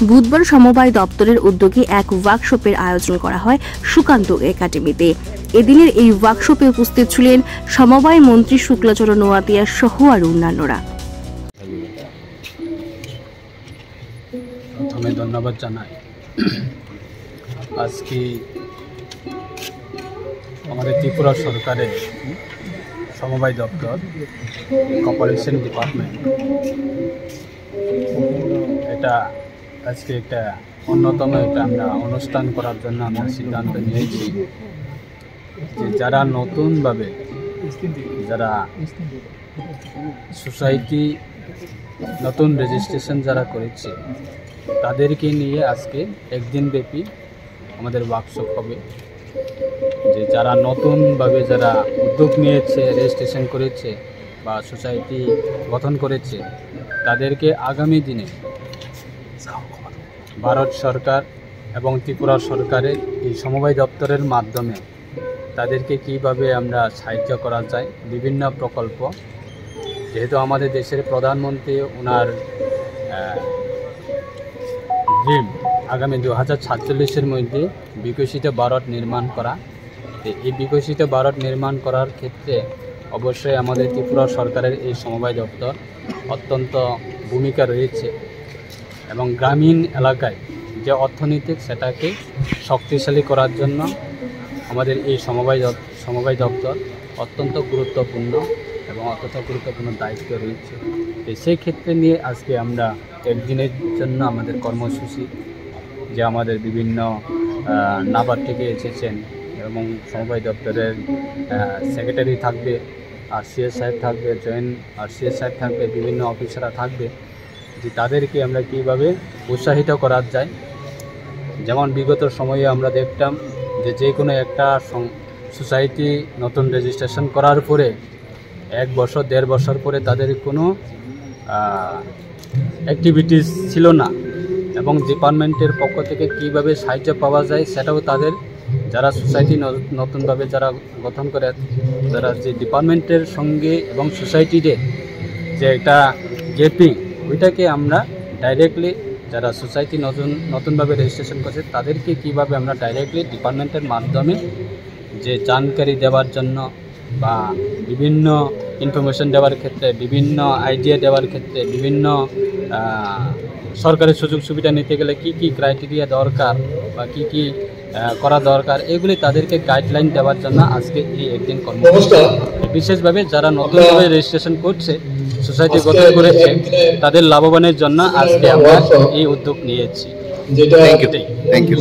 বুধবার সমবায় দপ্তরের উদ্যোগে এক ওয়ার্কশপের আয়োজন করা হয় সুকান্ত একাডেমিতে। এদিনের এই ওয়ার্কশপে উপস্থিত ছিলেন সমবায় মন্ত্রী শুক্লাচরণ নোয়াতিয়া সহ আরও অন্যান্যরা। প্রথমে ধন্যবাদ জানাই। আজকে আমাদের ত্রিপুরা সরকারের সমবায় দপ্তর কর্পোরেশন ডিপার্টমেন্ট এটা আজকে একটা অন্যতম একটা আমরা অনুষ্ঠান করার জন্য আমরা সিদ্ধান্ত নিয়েছি যে যারা নতুনভাবে যারা সোসাইটি নতুন রেজিস্ট্রেশন যারা করেছে তাদেরকে নিয়ে আজকে একদিন ব্যাপী আমাদের ওয়ার্কশপ হবে। যে যারা নতুনভাবে যারা উদ্যোগ নিয়েছে, রেজিস্ট্রেশন করেছে বা সোসাইটি গঠন করেছে তাদেরকে আগামী দিনে ভারত সরকার এবং ত্রিপুরা সরকারের এই সমবায় দপ্তরের মাধ্যমে তাদেরকে কিভাবে আমরা সাহায্য করা যায়, বিভিন্ন প্রকল্প, যেহেতু আমাদের দেশের প্রধানমন্ত্রী ওনার ড্রিম আগামী 2047-এর মধ্যে বিকশিত ভারত নির্মাণ করা। এই বিকশিত ভারত নির্মাণ করার ক্ষেত্রে অবশ্যই আমাদের ত্রিপুরা সরকারের এই সমবায় দপ্তর অত্যন্ত ভূমিকা রয়েছে এবং গ্রামীণ এলাকায় যে অর্থনৈতিক সেটাকে শক্তিশালী করার জন্য আমাদের এই সমবায় দপ্তর অত্যন্ত গুরুত্বপূর্ণ এবং অত্যন্ত গুরুত্বপূর্ণ দায়িত্ব রয়েছে। সেই ক্ষেত্রে নিয়ে আজকে আমরা একদিনের জন্য আমাদের কর্মসূচি, যে আমাদের বিভিন্ন নাবার্ড থেকে এসেছেন এবং সমবায় দপ্তরের সেক্রেটারি থাকবে, আরসিএস সাহেব থাকবে, জয়েন্ট আরসিএস সাহেব থাকবে, বিভিন্ন অফিসাররা থাকবে, যে তাদেরকে আমরা কীভাবে উৎসাহিত করা যায়। যেমন বিগত সময়ে আমরা দেখতাম যে কোনো একটা সোসাইটি নতুন রেজিস্ট্রেশন করার পরে 1 বছর 1.5 বছর পরে তাদের কোনো অ্যাক্টিভিটিস ছিল না এবং ডিপার্টমেন্টের পক্ষ থেকে কীভাবে সাহায্য পাওয়া যায় সেটাও তাদের যারা সোসাইটি নতুনভাবে যারা গঠন করে যারা যে ডিপার্টমেন্টের সঙ্গে এবং সোসাইটিতে যে একটা গ্যাপিং, ওইটাকে আমরা ডাইরেক্টলি যারা সোসাইটি নতুনভাবে রেজিস্ট্রেশন করছে তাদেরকে কীভাবে আমরা ডাইরেক্টলি ডিপার্টমেন্টের মাধ্যমে যে জানকারি দেওয়ার জন্য বা বিভিন্ন ইনফরমেশন দেওয়ার ক্ষেত্রে, বিভিন্ন আইডিয়া দেওয়ার ক্ষেত্রে, বিভিন্ন সরকারের সুযোগ সুবিধা নিতে গেলে কি কি ক্রাইটেরিয়া দরকার বা কি কি করা দরকার, এগুলি তাদেরকে গাইডলাইন দেওয়ার জন্য আজকে এই একদিন কর্মসূচি। বিশেষভাবে যারা নতুনভাবে রেজিস্ট্রেশন করছে, সোসাইটি গঠন করেছে, তাদের লাভবানের জন্য আজকে আমরা এই উদ্যোগ নিয়েছি। Thank you.